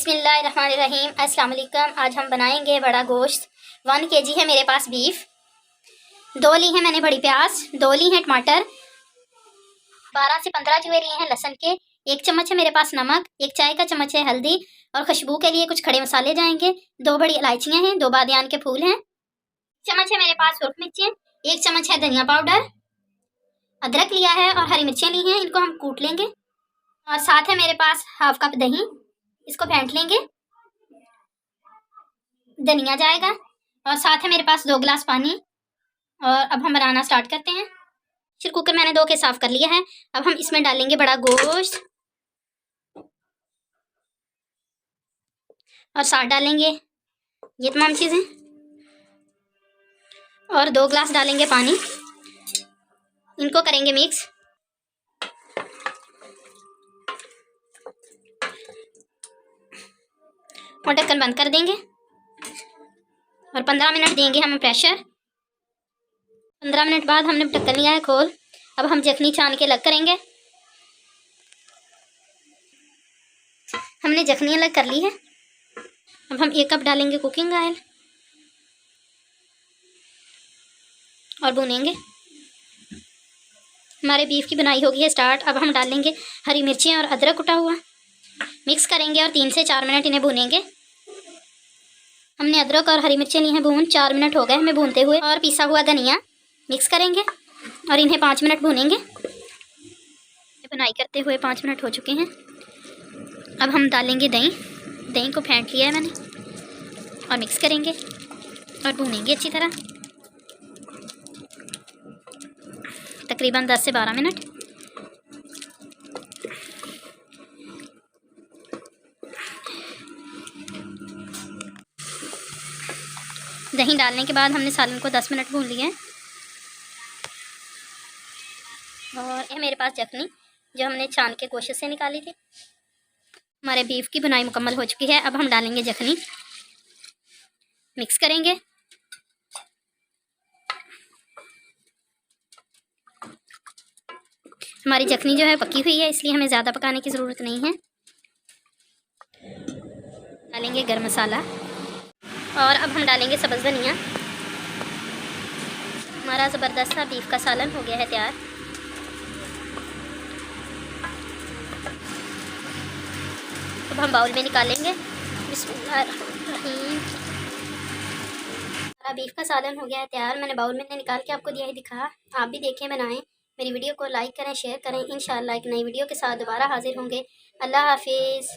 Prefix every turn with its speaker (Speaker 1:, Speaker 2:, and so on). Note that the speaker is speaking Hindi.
Speaker 1: बिस्मिल्लाहिर्रहमानिर्रहीम। अस्सलाम वालेकुम। आज हम बनाएंगे बड़ा गोश्त। 1 kg है मेरे पास बीफ। 2 ली है मैंने बड़ी प्याज, 2 ली है टमाटर, 12 से 15 चूहे लिए हैं लहसुन के, 1 चम्मच है मेरे पास नमक, 1 चाय का चम्मच है हल्दी और खुशबू के लिए कुछ खड़े मसाले जाएंगे। 2 बड़ी इलायचियाँ हैं, 2 बादियान के फूल हैं, 1 चम्मच है मेरे पास सुरख मिर्चें, 1 चम्मच है धनिया पाउडर, अदरक लिया है और हरी मिर्चें ली हैं, इनको हम कूट लेंगे। और साथ है मेरे पास हाफ कप दही, इसको फेंट लेंगे। धनिया जाएगा और साथ है मेरे पास 2 गिलास पानी। और अब हम बनाना स्टार्ट करते हैं। फिर कुकर मैंने 2 के साफ कर लिया है। अब हम इसमें डालेंगे बड़ा गोश्त और साथ डालेंगे ये तमाम चीज़ें और 2 गिलास डालेंगे पानी। इनको करेंगे मिक्स। और ढक्कन बंद कर देंगे और 15 मिनट देंगे हम प्रेशर। 15 मिनट बाद हमने ढक्कन लिया है खोल। अब हम जखनी छान के अलग करेंगे। हमने जखनी अलग कर ली है। अब हम 1 कप डालेंगे कुकिंग ऑयल और भूनेंगे। हमारे बीफ की बनाई होगी है स्टार्ट। अब हम डालेंगे हरी मिर्चियाँ और अदरक कुटा हुआ, मिक्स करेंगे और 3 से 4 मिनट इन्हें भूनेंगे। हमने अदरक और हरी मिर्चें ली हैं भून, 4 मिनट हो गए हमें भूनते हुए। और पिसा हुआ धनिया मिक्स करेंगे और इन्हें 5 मिनट भूनेंगे। बनाई करते हुए 5 मिनट हो चुके हैं। अब हम डालेंगे दही। दही को फेंट लिया है मैंने और मिक्स करेंगे और भूनेंगे अच्छी तरह तकरीबन 10 से 12 मिनट। दही डालने के बाद हमने सालन को 10 मिनट भून लिया है। और ये मेरे पास जखनी जो हमने छान के गोश्त से निकाली थी। हमारे बीफ की बुनाई मुकम्मल हो चुकी है। अब हम डालेंगे जखनी, मिक्स करेंगे। हमारी जखनी जो है पकी हुई है, इसलिए हमें ज़्यादा पकाने की ज़रूरत नहीं है। डालेंगे गरम मसाला और अब हम डालेंगे सब्ज़ धनिया। हमारा ज़बरदस्त सा बीफ का सालन हो गया है तैयार। अब हम बाउल में निकालेंगे। बिस्मिल्लाहिर्रहमानिर्रहीम। हमारा बीफ का सालन हो गया है तैयार। मैंने बाउल में निकाल के आपको दिया ही दिखा। आप भी देखें, बनाएं। मेरी वीडियो को लाइक करें, शेयर करें। इंशाअल्लाह एक नई वीडियो के साथ दोबारा हाजिर होंगे। अल्लाह हाफिज़।